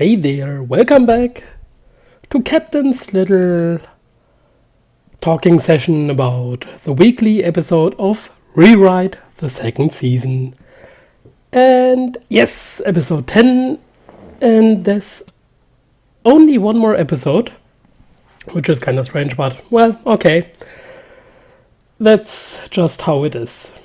Hey there, welcome back to Captain's little talking session about the weekly episode of Rewrite the second season. And yes, episode 10, and there's only one more episode, which is kind of strange, but well, okay. That's just how it is.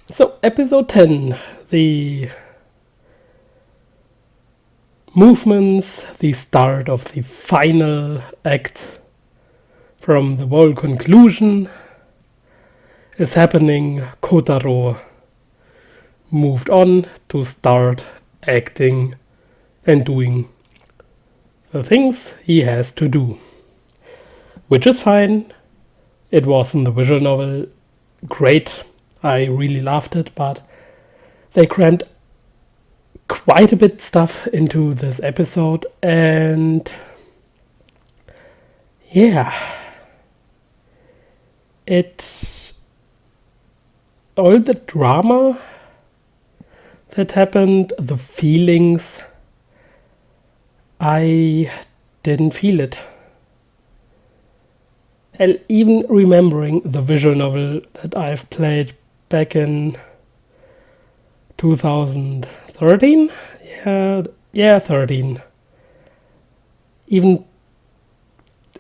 So, episode 10, the movements, the start of the final act from the whole conclusion is happening. Kotarou moved on to start acting and doing the things he has to do, which is fine. It was in the visual novel great. I really loved it, but they crammed quite a bit stuff into this episode, and yeah, all the drama that happened, the feelings, I didn't feel it. And even remembering the visual novel that I've played back in 2013? Yeah, 13. Even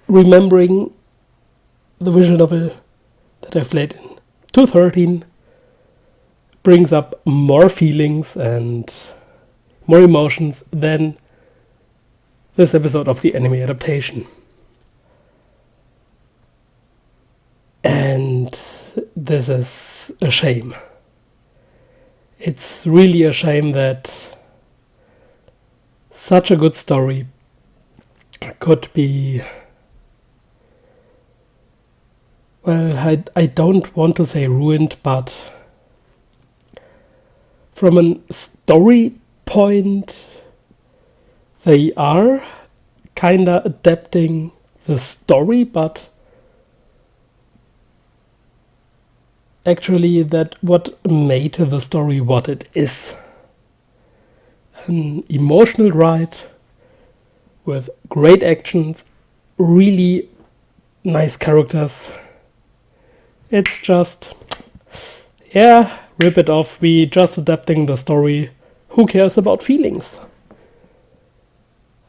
remembering the visual novel that I've played in 2013 brings up more feelings and more emotions than this episode of the anime adaptation. And this is a shame. It's really a shame that such a good story could be, well, I don't want to say ruined, but from a story point, they are kinda adapting the story, but actually that what made the story what it is. An emotional ride with great actions, really nice characters. It's just, yeah, rip it off. We just adapting the story. Who cares about feelings?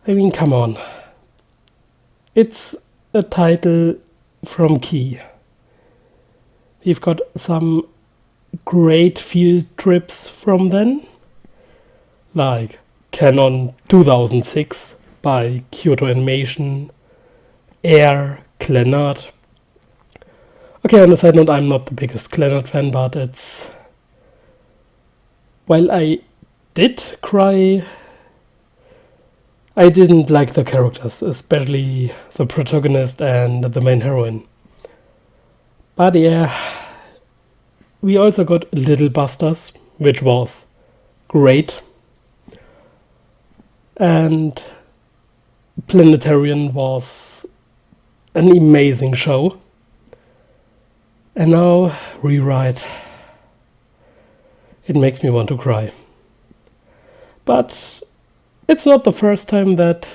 I mean, come on. It's a title from Key. We've got some great field trips from then, like Canon 2006 by Kyoto Animation, Air, Clannad. Okay, on a side note, I'm not the biggest Clannad fan, but it's... While I did cry, I didn't like the characters, especially the protagonist and the main heroine. But yeah, we also got Little Busters, which was great. And Planetarian was an amazing show. And now, Rewrite. It makes me want to cry. But it's not the first time that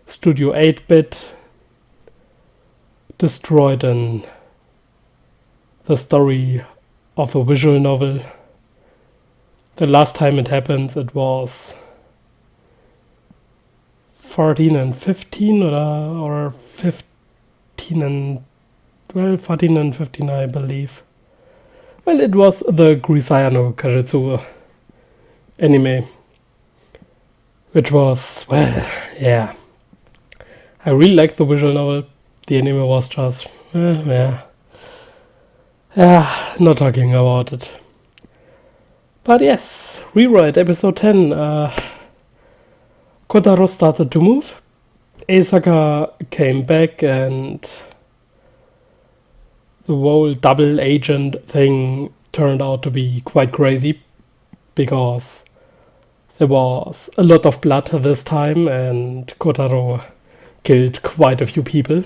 Studio 8-bit destroyed the story of a visual novel. The last time it happened, it was 14 and 15 or 15 and 14 and 15, I believe. Well, it was the Grisaya no Kajitsu anime, which was, well, yeah. I really liked the visual novel. The anime was just, yeah, not talking about it. But yes, Rewrite, episode 10. Kotarou started to move. Eisaka came back, and the whole double agent thing turned out to be quite crazy, because there was a lot of blood this time, and Kotarou killed quite a few people.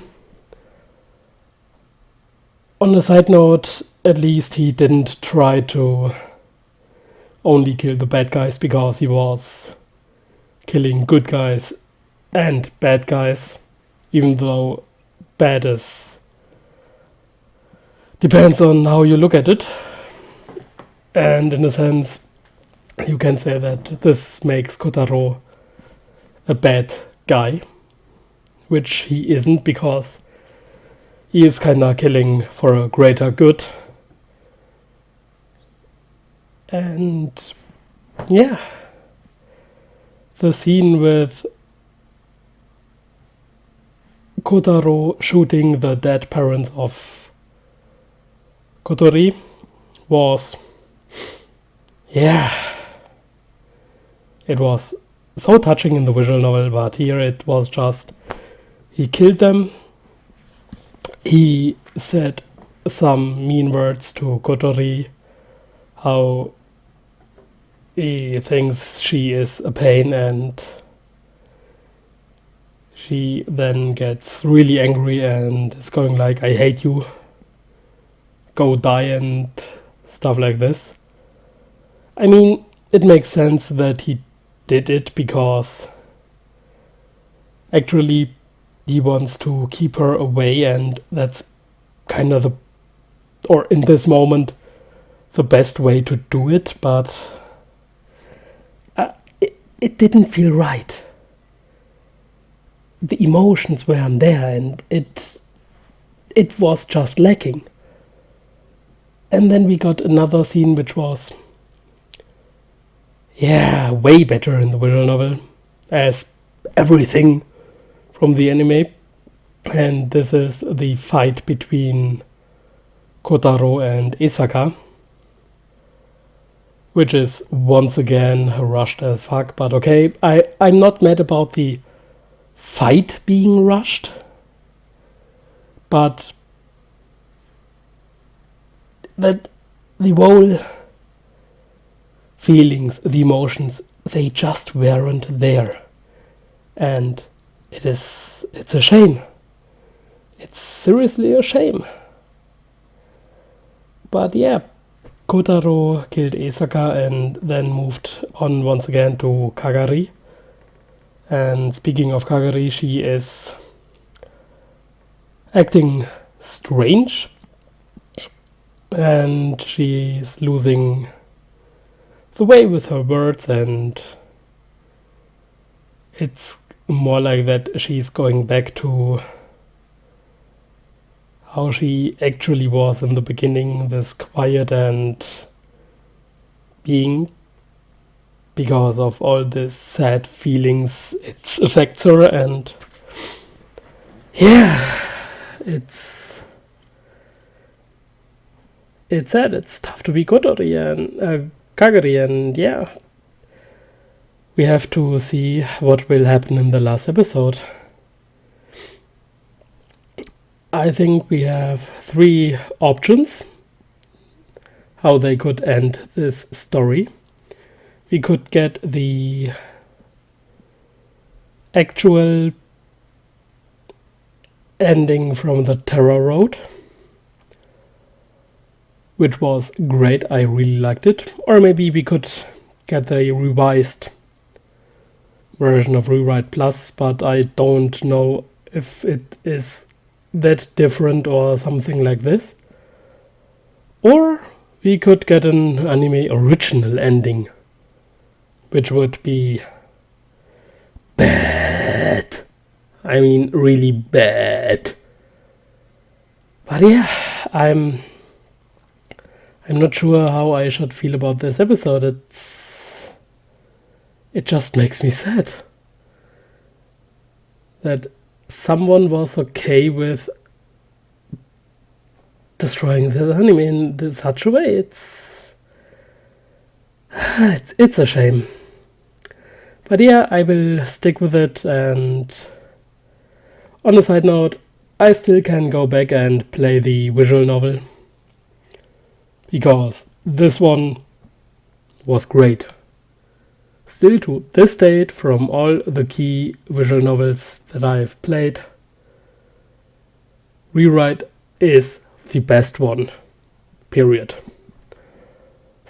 On a side note, at least he didn't try to only kill the bad guys, because he was killing good guys and bad guys, even though bad is depends on how you look at it. And in a sense, you can say that this makes Kotarou a bad guy, which he isn't, because he is kinda killing for a greater good. And yeah, the scene with Kotarou shooting the dead parents of Kotori was, yeah, it was so touching in the visual novel, but here it was just, he killed them, he said some mean words to Kotori, how he thinks she is a pain, and she then gets really angry and is going like, I hate you, go die, and stuff like this. I mean, it makes sense that he did it because actually he wants to keep her away, and that's kind of or in this moment, the best way to do it, but it didn't feel right. The emotions weren't there, and it was just lacking. And then we got another scene which was, yeah, way better in the visual novel, as everything from the anime. And this is the fight between Kotarou and Isaka, which is once again rushed as fuck. But okay, I'm not mad about the fight being rushed, but that the whole feelings, the emotions, they just weren't there. And it's a shame. It's seriously a shame. But yeah, Kotarou killed Isaka and then moved on once again to Kagari. And speaking of Kagari, she is acting strange, and she's losing the way with her words, and it's more like that she's going back to how she actually was in the beginning, this quiet and being, because of all this sad feelings, it affects her. And yeah, it's sad, it's tough to be Kotori and Kagari, and yeah, we have to see what will happen in the last episode. I think we have 3 options how they could end this story. We could get the actual ending from the Terror Road, which was great, I really liked it. Or maybe we could get the revised version of Rewrite Plus, but I don't know if it is that different or something like this. Or we could get an anime original ending, which would be bad. I mean, really bad. But yeah, I'm not sure how I should feel about this episode. It just makes me sad that someone was okay with destroying this anime in such a way. It's a shame. But yeah, I will stick with it, and on a side note, I still can go back and play the visual novel, because this one was great. Still to this date, from all the key visual novels that I've played, Rewrite is the best one. Period.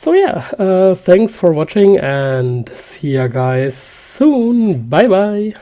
So yeah, thanks for watching and see ya guys soon. Bye bye.